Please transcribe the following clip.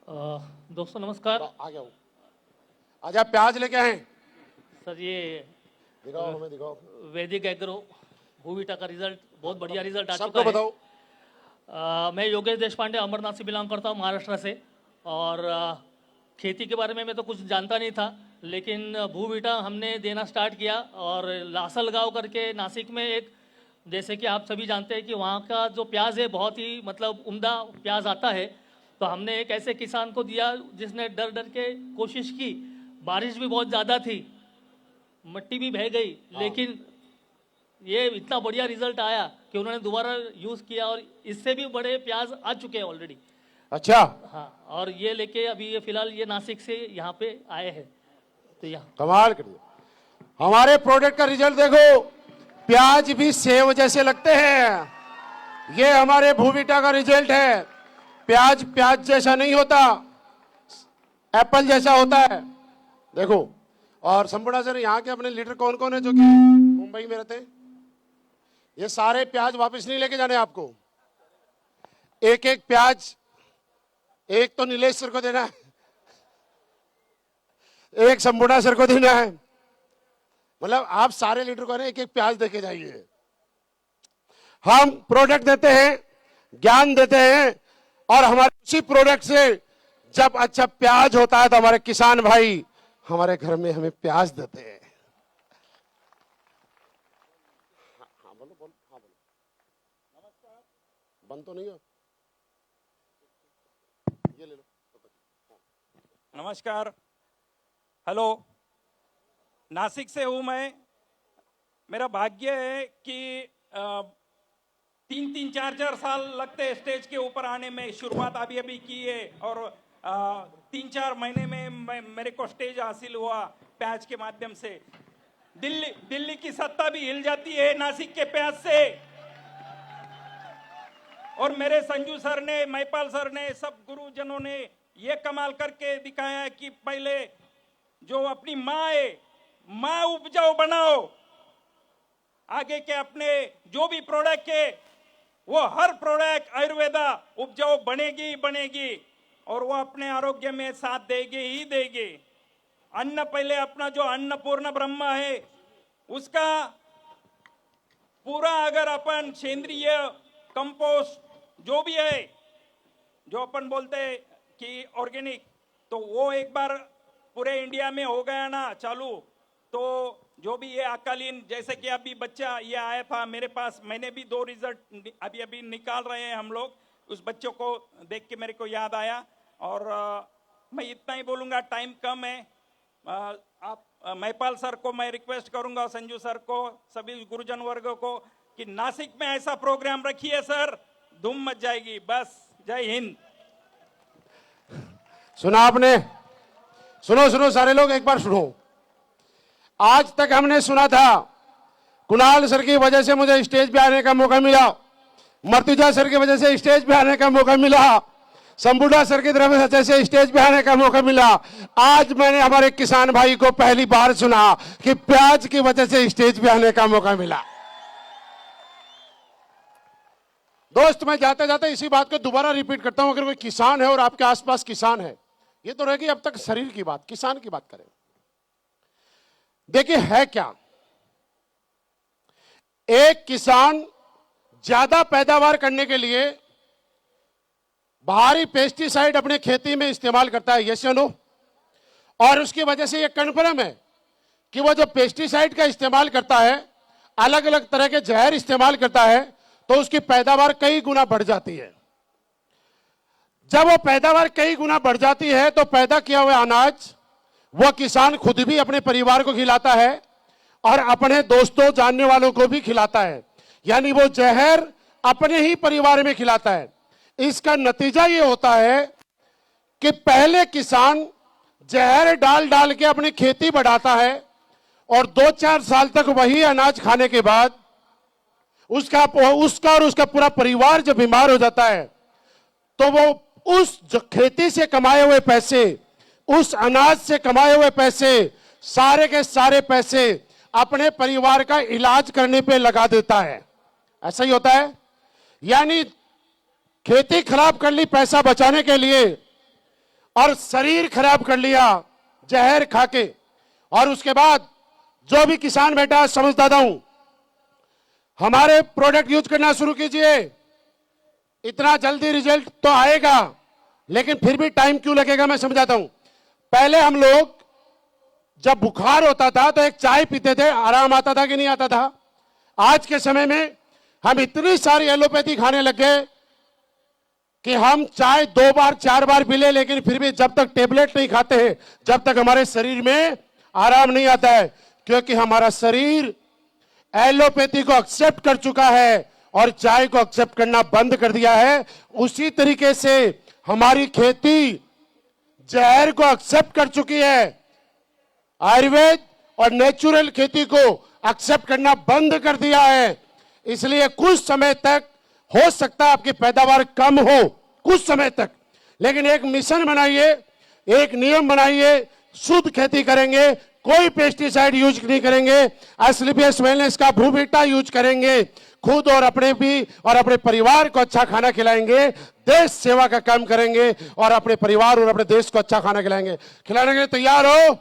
दोस्तों नमस्कार। आ गया हूँ। आज आप प्याज लेके आए? सर ये दिखाओ, हमें दिखाओ। वैदिक एग्रो भूविटा का रिजल्ट बहुत बढ़िया रिजल्ट आ चुका सबको है। बताओ। मैं योगेश देशपांडे अमरनाथ से बिलोंग करता हूँ, महाराष्ट्र से। और खेती के बारे में मैं तो कुछ जानता नहीं था, लेकिन भूविटा हमने देना स्टार्ट किया। और लासलगांव करके नासिक में एक, जैसे कि आप सभी जानते हैं कि वहाँ का जो प्याज है बहुत ही मतलब उम्दा प्याज आता है। तो हमने एक ऐसे किसान को दिया जिसने डर डर के कोशिश की। बारिश भी बहुत ज़्यादा थी, मिट्टी भी बह गई, लेकिन ये इतना बढ़िया रिजल्ट आया कि उन्होंने दोबारा यूज़ किया और इससे भी बड़े प्याज आ चुके हैं ऑलरेडी। अच्छा, हाँ, और ये लेके अभी ये फिलहाल ये नासिक से यहाँ पे आए हैं। तो यहाँ कमाल कर दिया। हमारे प्रोडक्ट का रिजल्ट देखो, प्याज भी सेव जैसे लगते हैं। ये हमारे भूविटा का रिजल्ट है। प्याज प्याज जैसा नहीं होता, एप्पल जैसा होता है। देखो। और संपूर्ण सर, यहाँ के अपने लीडर कौन कौन है जो कि मुंबई में रहते हैं? ये सारे प्याज वापस नहीं लेके जाने आपको। एक एक प्याज, एक तो नीलेश सर को देना है, एक संपूर्ण सर को देना है। मतलब आप सारे लीडर को एक एक प्याज देके जाइए। हम प्रोडक्ट देते हैं, ज्ञान देते हैं, और हमारे उसी प्रोडक्ट से जब अच्छा प्याज होता है तो हमारे किसान भाई हमारे घर में हमें प्याज देते हैं। हाँ बोलो बोलो, हाँ बोलो। नमस्कार। बंद तो नहीं हो? ये ले लो। नमस्कार, हेलो। नासिक से हूँ मैं। मेरा भाग्य है कि 3-4 साल लगते हैं स्टेज के ऊपर आने में। शुरुआत अभी अभी की है और 3-4 महीने में मेरे को स्टेज हासिल हुआ प्याज के माध्यम से। दिल्ली की सत्ता भी हिल जाती है नासिक के प्याज से। और मेरे संजू सर ने, महिपाल सर ने, सब गुरुजनों ने ये कमाल करके दिखाया है कि पहले जो अपनी माँ है, माँ उपजाऊ बनाओ। आगे के अपने जो भी प्रोडक्ट है वो हर प्रोडक्ट आयुर्वेदा उपजाऊ बनेगी ही बनेगी, और वो अपने आरोग्य में साथ देगी ही देगी। अन्न पहले, अपना जो अन्नपूर्ण ब्रह्म है उसका पूरा अगर अपन सेंद्रीय कंपोस्ट जो भी है, जो अपन बोलते हैं कि ऑर्गेनिक, तो वो एक बार पूरे इंडिया में हो गया ना चालू, तो जो भी ये अकालीन, जैसे कि अभी बच्चा ये आया था मेरे पास, मैंने भी 2 रिजल्ट अभी अभी निकाल रहे हैं हम लोग। उस बच्चों को देख के मेरे को याद आया। और मैं इतना ही बोलूँगा, टाइम कम है। आप महिपाल सर को मैं रिक्वेस्ट करूँगा, संजू सर को, सभी गुरुजन वर्ग को, कि नासिक में ऐसा प्रोग्राम रखिए सर, धूम मच जाएगी। बस, जय हिंद। सुना आपने? सुनो सुनो सारे लोग, एक बार सुनो। आज तक हमने सुना था कुणाल सर की वजह से मुझे स्टेज पे आने का मौका मिला, मर्तुजा सर की वजह से स्टेज पे आने का मौका मिला, संबुडा सर की तरफ से स्टेज पे आने का मौका मिला। आज मैंने हमारे किसान भाई को पहली बार सुना कि प्याज की वजह से स्टेज पे आने का मौका मिला। दोस्त, मैं जाते जाते इसी बात को दोबारा रिपीट करता हूं। अगर कोई किसान है और आपके आसपास किसान है, ये तो रहेगी अब तक शरीर की बात, किसान की बात करें। देखिए है क्या, एक किसान ज्यादा पैदावार करने के लिए बाहरी पेस्टिसाइड अपने खेती में इस्तेमाल करता है, यस या नो? और उसकी वजह से यह कन्फर्म है कि वो जो पेस्टिसाइड का इस्तेमाल करता है, अलग अलग तरह के जहर इस्तेमाल करता है, तो उसकी पैदावार कई गुना बढ़ जाती है। जब वो पैदावार कई गुना बढ़ जाती है तो पैदा किया हुआ अनाज वो किसान खुद भी अपने परिवार को खिलाता है और अपने दोस्तों जानने वालों को भी खिलाता है, यानी वो जहर अपने ही परिवार में खिलाता है। इसका नतीजा ये होता है कि पहले किसान जहर डाल डाल के अपनी खेती बढ़ाता है और 2-4 साल तक वही अनाज खाने के बाद उसका और उसका पूरा परिवार जब बीमार हो जाता है, तो वो उस खेती से कमाए हुए पैसे, उस अनाज से कमाए हुए पैसे, सारे के सारे पैसे अपने परिवार का इलाज करने पे लगा देता है। ऐसा ही होता है। यानी खेती खराब कर ली पैसा बचाने के लिए, और शरीर खराब कर लिया जहर खाके। और उसके बाद जो भी किसान बेटा समझदाता हूं, हमारे प्रोडक्ट यूज करना शुरू कीजिए। इतना जल्दी रिजल्ट तो आएगा, लेकिन फिर भी टाइम क्यों लगेगा मैं समझाता हूं। पहले हम लोग जब बुखार होता था तो एक चाय पीते थे, आराम आता था कि नहीं आता था। आज के समय में हम इतनी सारी एलोपैथी खाने लग गए कि हम चाय 2 बार 4 बार पी ले, लेकिन फिर भी जब तक टेबलेट नहीं खाते हैं, जब तक हमारे शरीर में आराम नहीं आता है, क्योंकि हमारा शरीर एलोपैथी को एक्सेप्ट कर चुका है और चाय को एक्सेप्ट करना बंद कर दिया है। उसी तरीके से हमारी खेती जहर को एक्सेप्ट कर चुकी है, आयुर्वेद और नेचुरल खेती को एक्सेप्ट करना बंद कर दिया है। इसलिए कुछ समय तक हो सकता है आपकी पैदावार कम हो, कुछ समय तक, लेकिन एक मिशन बनाइए, एक नियम बनाइए, शुद्ध खेती करेंगे, कोई पेस्टिसाइड यूज नहीं करेंगे, एसलीपीएस वेलनेस का भूविटा यूज करेंगे, खुद और अपने भी और अपने परिवार को अच्छा खाना खिलाएंगे, देश सेवा का काम करेंगे और अपने परिवार और अपने देश को अच्छा खाना खिलाएंगे। खिलाने के लिए तैयार हो?